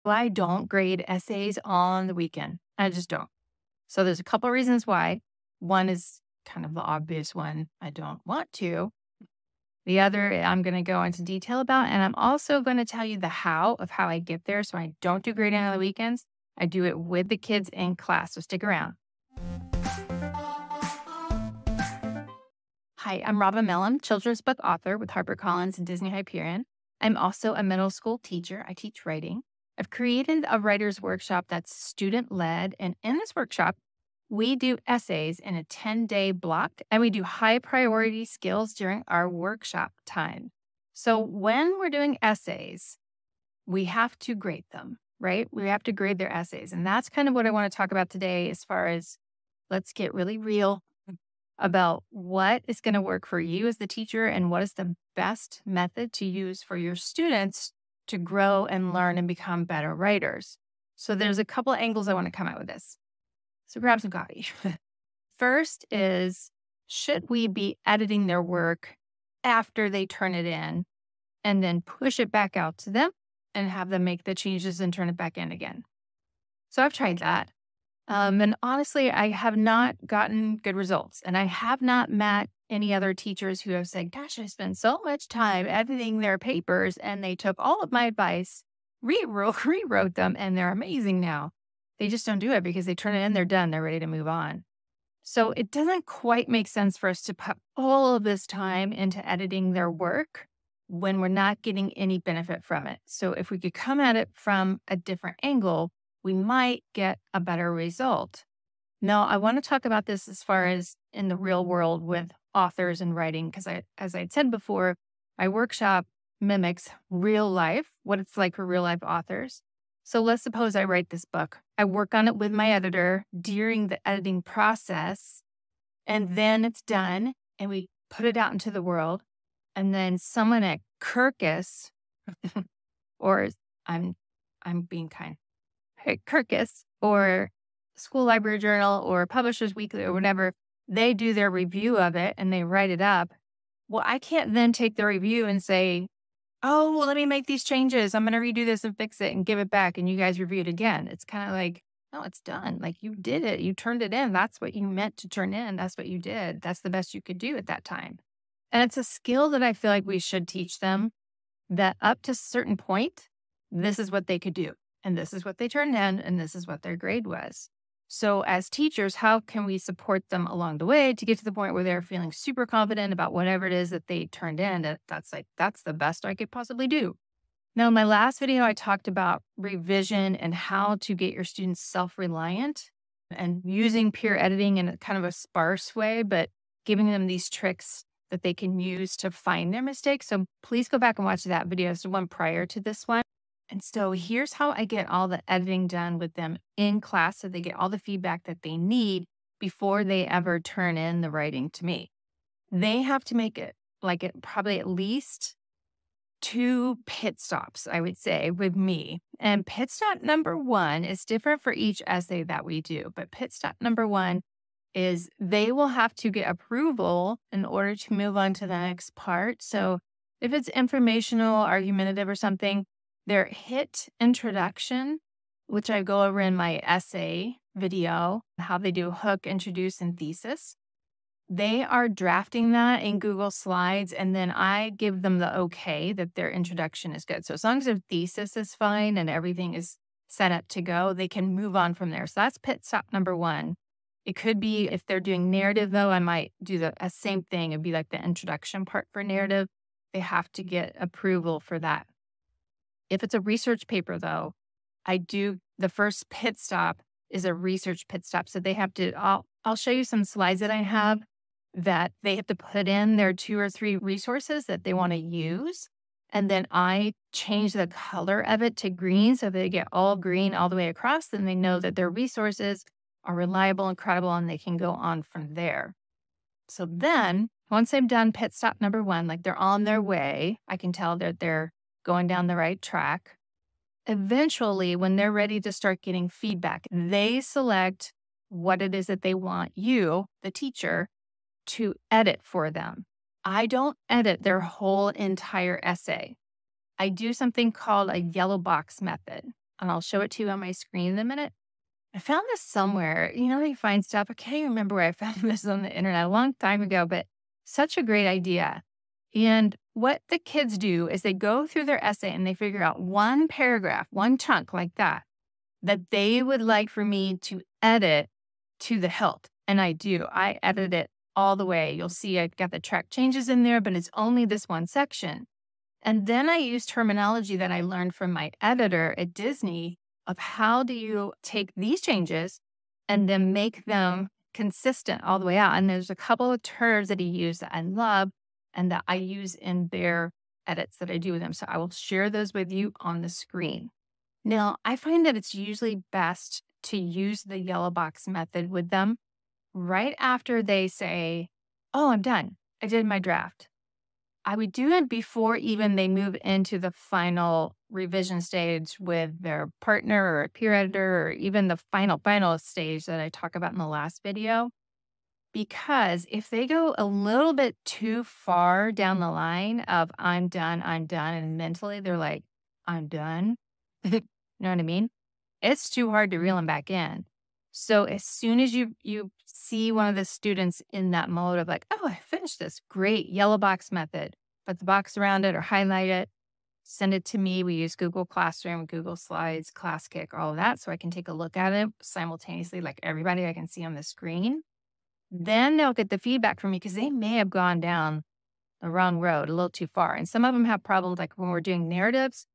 why I don't grade essays on the weekend. I just don't. So there's a couple reasons why. One is kind of the obvious one. I don't want to. The other, I'm going to go into detail about, and I'm also going to tell you the how of how I get there. So I don't do grading on the weekends. I do it with the kids in class. So stick around. Hi, I'm Robin Mellon, children's book author with HarperCollins and Disney Hyperion. I'm also a middle school teacher. I teach writing. I've created a writer's workshop that's student-led, and in this workshop, we do essays in a 10-day block, and we do high-priority skills during our workshop time. So when we're doing essays, we have to grade them, right? We have to grade their essays, and that's kind of what I want to talk about today as far as let's get really real about what is going to work for you as the teacher and what is the best method to use for your students to grow and learn and become better writers. So there's a couple of angles I want to come out with this. So grab some coffee. First is, should we be editing their work after they turn it in and then push it back out to them and have them make the changes and turn it back in again? So I've tried that. And honestly, I have not gotten good results. And I have not met any other teachers who have said, gosh, I spent so much time editing their papers and they took all of my advice, rewrote them, and they're amazing now. They just don't do it because they turn it in, they're done, they're ready to move on. So it doesn't quite make sense for us to put all of this time into editing their work when we're not getting any benefit from it. So if we could come at it from a different angle, we might get a better result. Now, I want to talk about this as far as in the real world with authors and writing, because as I said before, my workshop mimics real life, what it's like for real life authors. So let's suppose I write this book. I work on it with my editor during the editing process, and then it's done, and we put it out into the world. And then someone at Kirkus, or I'm being kind, Kirkus or School Library Journal or Publishers Weekly or whatever, they do their review of it and they write it up. Well, I can't then take the review and say, oh, well, let me make these changes. I'm going to redo this and fix it and give it back. And you guys review it again. It's kind of like, no, it's done. Like you did it. You turned it in. That's what you meant to turn in. That's what you did. That's the best you could do at that time. And it's a skill that I feel like we should teach them, that up to a certain point, this is what they could do. And this is what they turned in, and this is what their grade was. So as teachers, how can we support them along the way to get to the point where they're feeling super confident about whatever it is that they turned in? That's the best I could possibly do. Now, in my last video, I talked about revision and how to get your students self-reliant and using peer editing in a kind of a sparse way, but giving them these tricks that they can use to find their mistakes. So please go back and watch that video. It's the one prior to this one. And so here's how I get all the editing done with them in class so they get all the feedback that they need before they ever turn in the writing to me. They have to make it probably at least 2 pit stops, I would say, with me. And pit stop number 1 is different for each essay that we do. But pit stop number 1 is they will have to get approval in order to move on to the next part. So if it's informational, argumentative, or something, their HIT introduction, which I go over in my essay video, how they do hook, introduce, and thesis. They are drafting that in Google Slides, and then I give them the okay that their introduction is good. So as long as their thesis is fine and everything is set up to go, they can move on from there. So that's pit stop number 1. It could be if they're doing narrative, though, I might do the same thing. It'd be like the introduction part for narrative. They have to get approval for that. If it's a research paper, though, the first pit stop is a research pit stop. So they have to, I'll show you some slides that I have that they have to put in their 2 or 3 resources that they want to use. And then I change the color of it to green. So they get all green all the way across. Then they know that their resources are reliable and credible and they can go on from there. So then once they've done pit stop number 1, like they're on their way, I can tell that they're going down the right track. Eventually, when they're ready to start getting feedback, they select what it is that they want you, the teacher, to edit for them. I don't edit their whole entire essay. I do something called a yellow box method. and I'll show it to you on my screen in a minute. I found this somewhere. You know, you find stuff. I can't even remember where I found this on the internet a long time ago, but such a great idea. And what the kids do is they go through their essay and they figure out one paragraph, one chunk like that, that they would like for me to edit to the hilt. And I do. I edit it all the way. You'll see I've got the track changes in there, but it's only this one section. And then I use terminology that I learned from my editor at Disney of how do you take these changes and then make them consistent all the way out. And there's a couple of terms that he used that I love and that I use in their edits that I do with them. So I will share those with you on the screen. Now, I find that it's usually best to use the yellow box method with them right after they say, oh, I'm done. I did my draft. I would do it before even they move into the final revision stage with their partner or a peer editor, or even the final stage that I talk about in the last video. Because if they go a little bit too far down the line of I'm done, and mentally they're like, I'm done. You know what I mean? It's too hard to reel them back in. So as soon as you see one of the students in that mode of like, oh, I finished this, great, yellow box method, put the box around it or highlight it, send it to me. We use Google Classroom, Google Slides, ClassKick, all of that. So I can take a look at it simultaneously, like everybody I can see on the screen. Then they'll get the feedback from me because they may have gone down the wrong road a little too far. And some of them have problems, like when we're doing narratives,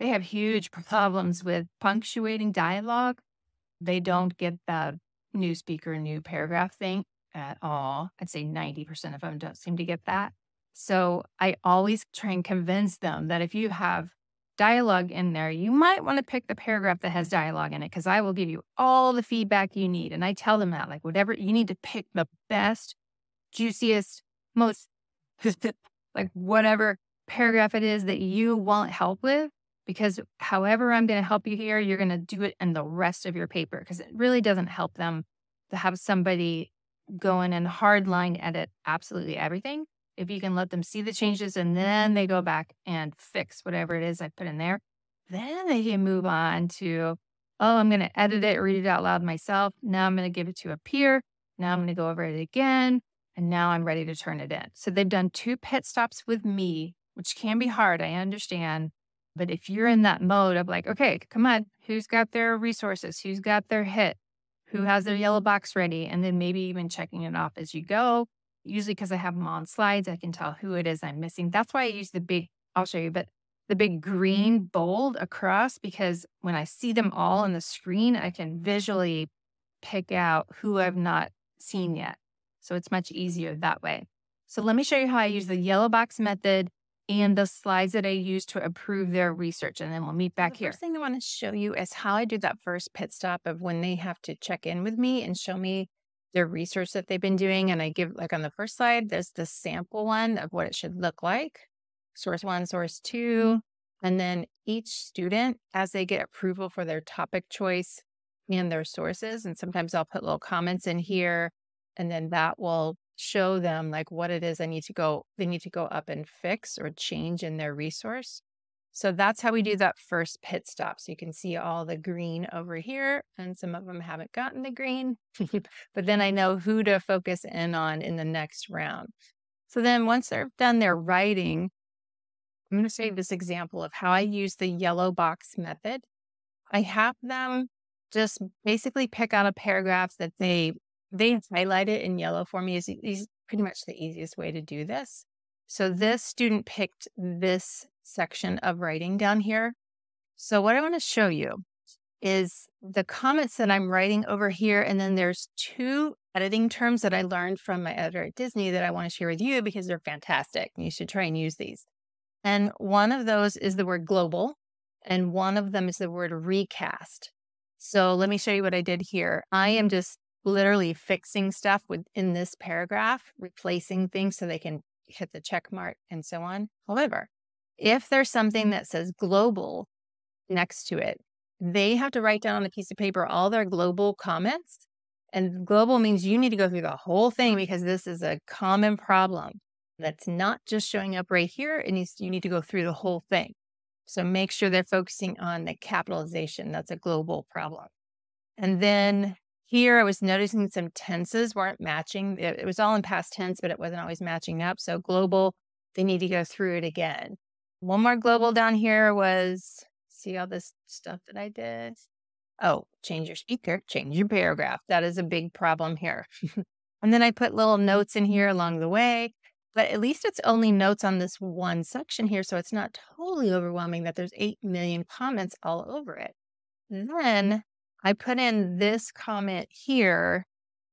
they have huge problems with punctuating dialogue. They don't get the new speaker, new paragraph thing at all. I'd say 90% of them don't seem to get that. So I always try and convince them that if you have dialogue in there, you might want to pick the paragraph that has dialogue in it because I will give you all the feedback you need. And I tell them that, like, whatever, you need to pick the best, juiciest, most, like, whatever paragraph it is that you want help with. Because however I'm going to help you here, you're going to do it in the rest of your paper because it really doesn't help them to have somebody go in and hardline edit absolutely everything. If you can let them see the changes and then they go back and fix whatever it is I put in there, then they can move on to, oh, I'm going to edit it, read it out loud myself. Now I'm going to give it to a peer. Now I'm going to go over it again. And now I'm ready to turn it in. So they've done 2 pit stops with me, which can be hard. I understand. But if you're in that mode of like, okay, come on, who's got their resources? Who's got their hit? Who has their yellow box ready? And then maybe even checking it off as you go. Usually because I have them on slides, I can tell who it is I'm missing. That's why I use the big, I'll show you, but the big green bold across, because when I see them all on the screen, I can visually pick out who I've not seen yet. So it's much easier that way. So let me show you how I use the yellow box method and the slides that I use to approve their research. And then we'll meet back here. The first thing I want to show you is how I do that first pit stop of when they have to check in with me and show me their research that they've been doing. And I give, like on the first slide, there's the sample one of what it should look like. Source 1, source 2. And then each student, as they get approval for their topic choice and their sources, and sometimes I'll put little comments in here, and then that will show them like what it is they need to go up and fix or change in their resource. So that's how we do that first pit stop. So you can see all the green over here, and some of them haven't gotten the green, but then I know who to focus in on in the next round. So then once they're done their writing, I'm going to show you this example of how I use the yellow box method. I have them just basically pick out a paragraph that they highlight it in yellow for me. Is pretty much the easiest way to do this. So this student picked this section of writing down here. So what I want to show you is the comments that I'm writing over here. And then there's 2 editing terms that I learned from my editor at Disney that I want to share with you because they're fantastic. You should try and use these. And one of those is the word global, and one of them is the word recast. So let me show you what I did here. I am just literally fixing stuff within this paragraph, replacing things so they can hit the check mark and so on. However, if there's something that says global next to it, they have to write down on a piece of paper all their global comments. And global means you need to go through the whole thing because this is a common problem that's not just showing up right here. You need to go through the whole thing. So make sure they're focusing on the capitalization. That's a global problem. And then here I was noticing some tenses weren't matching. It was all in past tense, but it wasn't always matching up. So global, they need to go through it again. One more global down here was, see all this stuff that I did? Oh, change your speaker, change your paragraph. That is a big problem here. And then I put little notes in here along the way, but at least it's only notes on this one section here. So it's not totally overwhelming that there's 8 million comments all over it. Then I put in this comment here,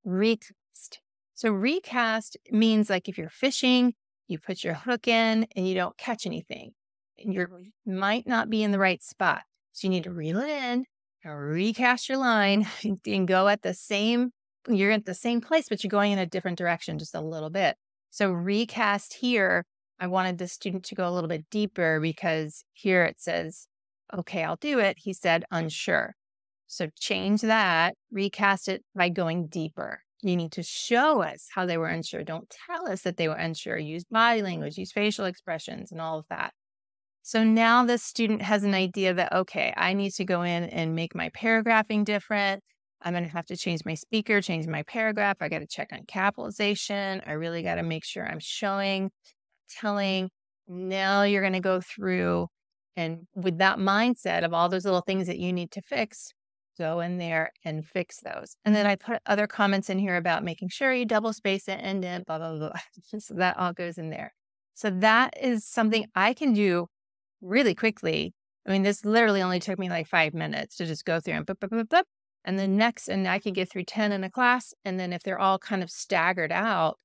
recast. So recast means like if you're fishing, you put your hook in and you don't catch anything. And you might not be in the right spot. So you need to reel it in, recast your line, and go at the same, you're at the same place, but you're going in a different direction just a little bit. So recast here, I wanted the student to go a little bit deeper because here it says, okay, I'll do it. He said unsure. So change that, recast it by going deeper. You need to show us how they were unsure. Don't tell us that they were unsure. Use body language, use facial expressions and all of that. So now the student has an idea that, okay, I need to go in and make my paragraphing different. I'm going to have to change my speaker, change my paragraph. I got to check on capitalization. I really got to make sure I'm showing, telling. Now you're going to go through and with that mindset of all those little things that you need to fix, go in there and fix those. And then I put other comments in here about making sure you double space it and then blah, blah, blah. So that all goes in there. So that is something I can do really quickly. I mean, this literally only took me like 5 minutes to just go through and and then next, and I can get through 10 in a class. And then if they're all kind of staggered out,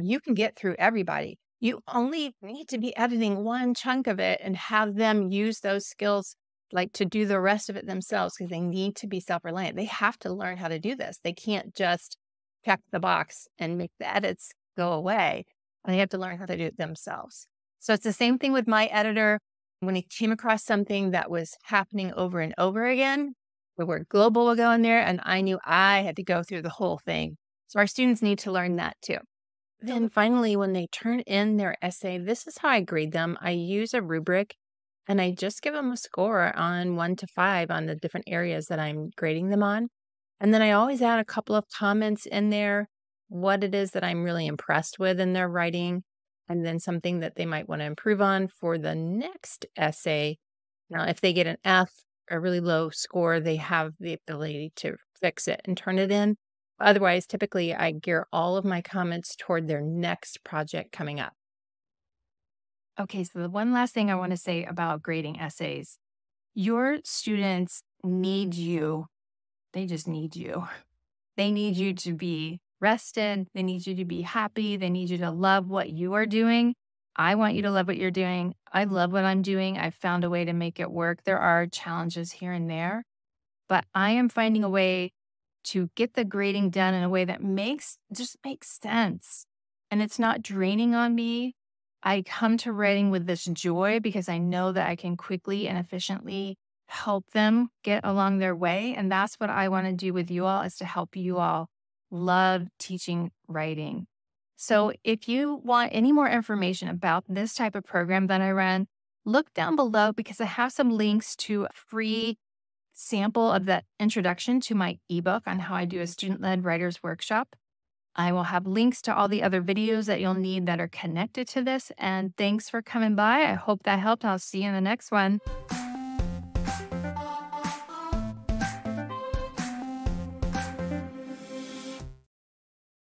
you can get through everybody. You only need to be editing one chunk of it and have them use those skills like to do the rest of it themselves because they need to be self-reliant. They have to learn how to do this. They can't just check the box and make the edits go away. They have to learn how to do it themselves. So it's the same thing with my editor. When he came across something that was happening over and over again, the word global will go in there, and I knew I had to go through the whole thing. So our students need to learn that too. Then finally, when they turn in their essay, this is how I grade them. I use a rubric, and I just give them a score on 1 to 5 on the different areas that I'm grading them on. And then I always add a couple of comments in there, what it is that I'm really impressed with in their writing, and then something that they might want to improve on for the next essay. Now, if they get an F, a really low score, they have the ability to fix it and turn it in. Otherwise, typically, I gear all of my comments toward their next project coming up. Okay, so the one last thing I want to say about grading essays. Your students need you. They just need you. They need you to be rested. They need you to be happy. They need you to love what you are doing. I want you to love what you're doing. I love what I'm doing. I've found a way to make it work. There are challenges here and there, but I am finding a way to get the grading done in a way that just makes sense. And it's not draining on me. I come to writing with this joy because I know that I can quickly and efficiently help them get along their way. And that's what I want to do with you all, is to help you all love teaching writing. So if you want any more information about this type of program that I run, look down below because I have some links to a free sample of that introduction to my ebook on how I do a student-led writers workshop. I will have links to all the other videos that you'll need that are connected to this. And thanks for coming by. I hope that helped. I'll see you in the next one.